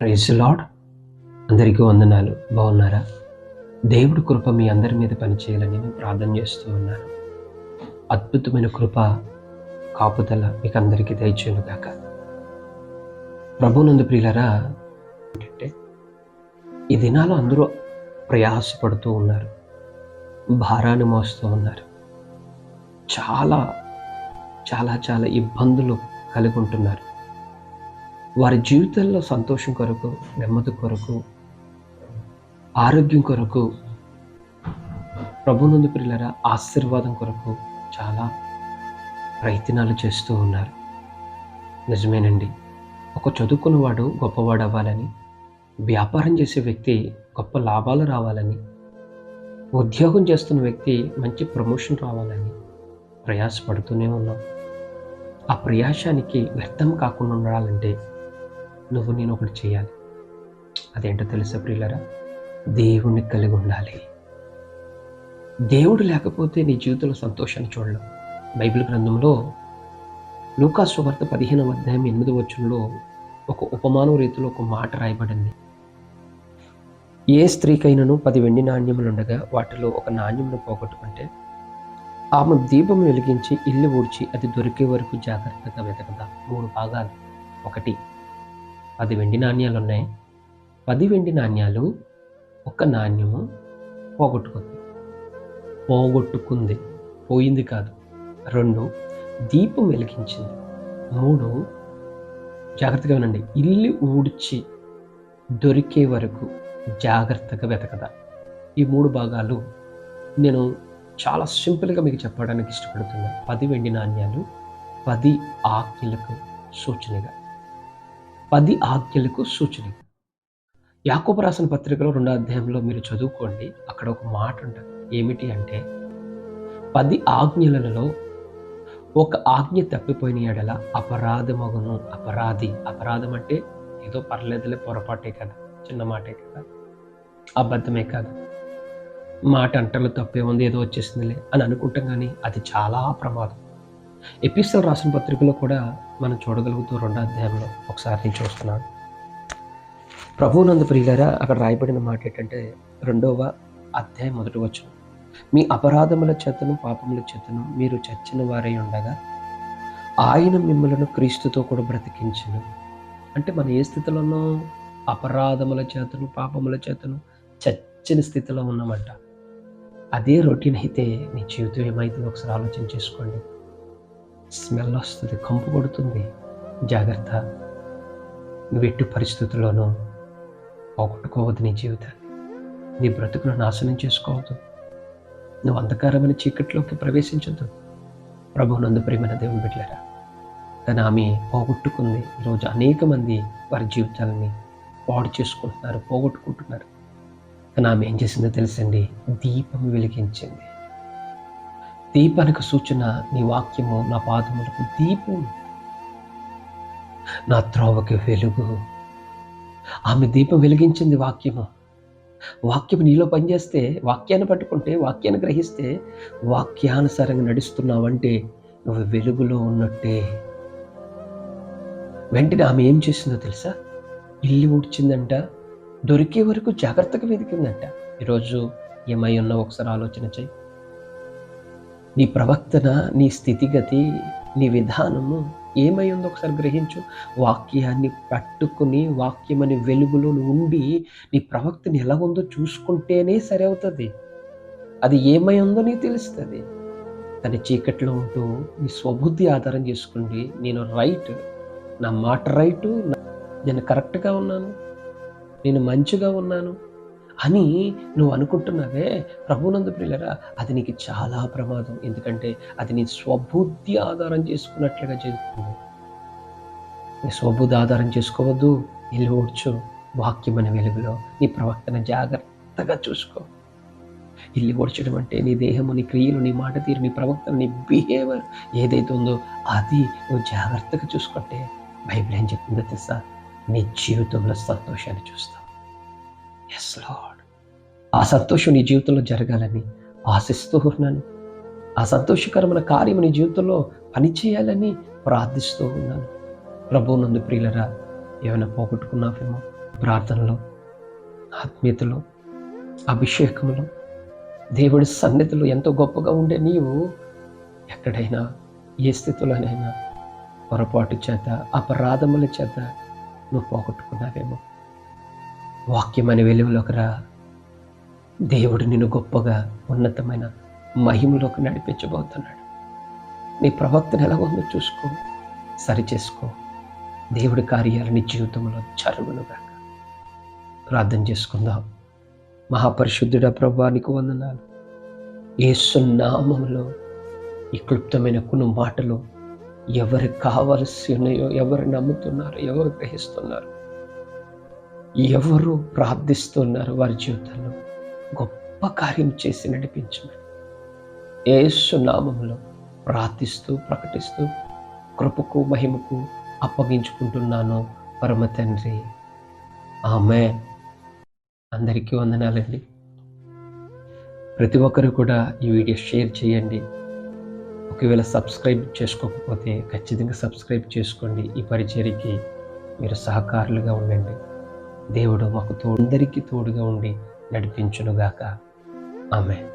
Praise lord. అందరికీ వందనాలు. బాగున్నారా? దేవుడి కృప మీ అందరి మీద పనిచేయాలని నేను ప్రార్థన చేస్తూ ఉన్నాను. అద్భుతమైన కృప, కాపుదల మీకు అందరికీ దయచేయును గాక. ప్రభునందు ప్రియులారా, ఏంటంటే ఈ దినాలు అందరూ ప్రయాసపడుతూ ఉన్నారు, భారాన్ని మోస్తూ ఉన్నారు, చాలా చాలా చాలా ఇబ్బందులు కలిగి ఉంటున్నారు. వారి జీవితంలో సంతోషం కొరకు, నెమ్మది కొరకు, ఆరోగ్యం కొరకు, ప్రభునందు ప్రియులారా ఆశీర్వాదం కొరకు చాలా ప్రయత్నాలు చేస్తూ ఉన్నారు. నిజమేనండి. ఒక చదువుకున్నవాడు గొప్పవాడు అవ్వాలని, వ్యాపారం చేసే వ్యక్తి గొప్ప లాభాలు రావాలని, ఉద్యోగం చేస్తున్న వ్యక్తి మంచి ప్రమోషన్ రావాలని ప్రయాసపడుతూనే ఉన్నాం. ఆ ప్రయాసానికి వ్యర్థం కాకుండా ఉండాలంటే నేను ఒకటి చేయాలి. అదేంటో తెలుసా ప్రియులారా? దేవుణ్ణి కలిగి ఉండాలి. దేవుడు లేకపోతే నీ జీవితంలో సంతోషాన్ని చూడలేం. బైబిల్ గ్రంథంలో లూకా సువార్త 15వ అధ్యాయం 8వ వచనంలో ఒక ఉపమానం రీతిలో ఒక మాట రాయబడింది. ఏ స్త్రీకైనను 10 వెండి నాణ్యములుండగా వాటిలో ఒక నాణ్యమును పోగొట్టుకుంటే ఆమె దీపం వెలిగించి ఇల్లు ఊడ్చి అది దొరికే వరకు జాగ్రత్తగా వెతకదా. 3 భాగాలు. 1, 10 వెండి నాణ్యాలు ఉన్నాయి. 10 వెండి నాణ్యాలు, ఒక నాణ్యము పోగొట్టుకుంది, పోయింది కాదు. 2, దీపం వెలిగించింది. 3, జాగ్రత్తగా వినండి, ఇల్లు ఊడ్చి దొరికే వరకు జాగ్రత్తగా వెతకదా. ఈ 3 భాగాలు నేను చాలా సింపుల్గా మీకు చెప్పడానికి ఇష్టపడుతున్నాను. 10 వెండి నాణ్యాలు 10 ఆజ్ఞలకు సూచనగా. 10 ఆజ్ఞలకు సూచనగా. యాకోబు రాసిన పత్రికలో 2వ అధ్యాయంలో మీరు చదువుకోండి. అక్కడ ఒక మాట ఉంటుంది. ఏమిటి అంటే 10 ఆజ్ఞలలో ఒక ఆజ్ఞ తప్పిపోయిన ఎడల అపరాధమగును. అపరాధం అంటే ఏదో పర్లేదులే, పొరపాటే కదా, చిన్న మాటే కదా, అబద్ధమే కదా, మాట అంటలో తప్పే ఉంది, ఏదో వచ్చేసిందిలే అని అనుకుంటాం. కానీ అది చాలా ప్రమాదం. ఎపిసోడ్ రాసిన పత్రికలో కూడా మనం చూడగలుగుతూ 2వ అధ్యాయంలో ఒకసారి నేను చూస్తున్నాను. ప్రభువునందు ప్రియులారా, అక్కడ రాయబడిన మాట ఏంటంటే 2వ అధ్యాయం 1వ వచనం, మీ అపరాధముల చేతను పాపముల చేతను మీరు చచ్చిన వారై ఉండగా ఆయన మిమ్మలను క్రీస్తుతో కూడా బ్రతికించును. అంటే మనం ఏ స్థితిలో ఉన్నాం? అపరాధముల చేతను పాపముల చేతను చచ్చిన స్థితిలో ఉన్నామంట. అదే రొటీన్ అయితే నీ జీవితం ఏమైతుందో ఒకసారి ఆలోచన చేసుకోండి. స్మెల్ వస్తుంది, కంపు కొడుతుంది. జాగ్రత్త. నువ్వు ఎట్టి పరిస్థితుల్లోనూ పోగొట్టుకోవద్దు నీ జీవితాన్ని. నీ బ్రతుకును నాశనం చేసుకోవద్దు. నువ్వు అంధకారమైన చీకట్లోకి ప్రవేశించొద్దు. ప్రభువునందు ప్రియమైన దేవుని బిడ్డలారా, కానీ ఆమె పోగొట్టుకుంది. ఈరోజు అనేక మంది వారి జీవితాలని పాడు చేసుకుంటున్నారు, పోగొట్టుకుంటున్నారు. కానీ ఆమె ఏం చేసిందో తెలుసండి? దీపం వెలిగించింది. దీపానికి సూచన నీ వాక్యము, నా పాదములకు దీపం, నా త్రోవకి వెలుగు. ఆమె దీపం వెలిగించింది వాక్యము. వాక్యము నీలో పనిచేస్తే, వాక్యాన్ని పట్టుకుంటే, వాక్యాన్ని గ్రహిస్తే, వాక్యానుసారంగా నడుస్తున్నావంటే నువ్వు వెలుగులో ఉన్నట్టే. వెంటనే ఆమె ఏం చేసిందో తెలుసా? ఇల్లు ఊడ్చిందంట, దొరికే వరకు జాగ్రత్తగా వెతికిందంట. ఈరోజు ఏమై ఉన్నా ఒకసారి ఆలోచన చేయి. నీ ప్రవర్తన, నీ స్థితిగతి, నీ విధానము ఏమై ఉందో ఒకసారి గ్రహించు. వాక్యాన్ని పట్టుకుని, వాక్యమని వెలుగులో ఉండి నీ ప్రవర్తన ఎలా ఉందో చూసుకుంటేనే సరి అవుతుంది. అది ఏమై ఉందో నీకు తెలుస్తుంది. కానీ చీకట్లో ఉంటూ నీ స్వబుద్ధి ఆధారం చేసుకోండి. నేను రైట్, నా మాట రైటు, నేను కరెక్ట్గా ఉన్నాను, నేను మంచిగా ఉన్నాను అని నువ్వు అనుకుంటున్నావే, ప్రభువునందు ప్రియులారా, అది నీకు చాలా ప్రమాదం. ఎందుకంటే అది నీ స్వబుద్ధి ఆధారం చేసుకున్నట్లుగా జరుగుతుంది. నీ స్వబుద్ధి ఆధారం చేసుకోవద్దు. ఇల్లు ఊడ్చు, వాక్యమైన వెలుగులో నీ ప్రవర్తన జాగ్రత్తగా చూసుకో. ఇల్లు ఊడ్చడం అంటే నీ దేహము, నీ క్రియలు, నీ మాట తీరు, నీ ప్రవర్తన, నీ బిహేవియర్ ఏదైతే ఉందో అది నువ్వు జాగ్రత్తగా చూసుకుంటే బైబిల్ ఏం చెప్తుందో తెలుసా? నీ జీవితంలో సంతోషాన్ని చూస్తావు. Yes lord. ఆ సంతోషం నీ జీవితంలో జరగాలని ఆశిస్తూ ఉన్నాను. ఆ సంతోషకరమైన కార్యం నీ జీవితంలో పనిచేయాలని ప్రార్థిస్తూ ఉన్నాను. ప్రభువునందు ప్రియులరా, ఏమైనా పోగొట్టుకున్నావేమో, ప్రార్థనలో, ఆత్మీయతలో, అభిషేకంలో, దేవుడి సన్నిధిలో ఎంతో గొప్పగా ఉండే నీవు ఎక్కడైనా ఏ స్థితిలోనైనా పొరపాటు చేత, అపరాధముల చేత నువ్వు పోగొట్టుకున్నావేమో. వాక్యం అనే వెలుగులోకి రా. దేవుడు నిన్ను గొప్పగా ఉన్నతమైన మహిమలోకి నడిపించబోతున్నాడు. నీ ప్రవక్తను ఎలా ఉందో చూసుకో, సరిచేసుకో. దేవుడి కార్యాలు నీ జీవితంలో జరుగునుగాక. ప్రార్థన చేసుకుందాం. మహాపరిశుద్ధుడా ప్రభువా, నీకు వందనాలు. యేసు నామములో ఈ క్లుప్తమైన కొన్ని మాటలు ఎవరికి కావలసి ఉన్నాయో, ఎవరు నమ్ముతున్నారో, ఎవరు గ్రహిస్తున్నారు, ఎవరు ప్రార్థిస్తున్నారు, వారి జీవితంలో గొప్ప కార్యం చేసి నడిపించమని యేసు నామములో ప్రార్థిస్తూ, ప్రకటిస్తూ, కృపకు మహిమకు అప్పగించుకుంటున్నాను పరమ తండ్రి. ఆమేన్. అందరికీ వందనాలండి. ప్రతి ఒక్కరు కూడా ఈ వీడియో షేర్ చేయండి. ఒకవేళ సబ్స్క్రైబ్ చేసుకోకపోతే ఖచ్చితంగా సబ్స్క్రైబ్ చేసుకోండి. ఈ పరిచర్యకి మీరు సహకారులుగా ఉండండి. దేవుడు మాకు అందరికీ తోడుగా ఉండి నడిపించునుగాక. ఆమేన్.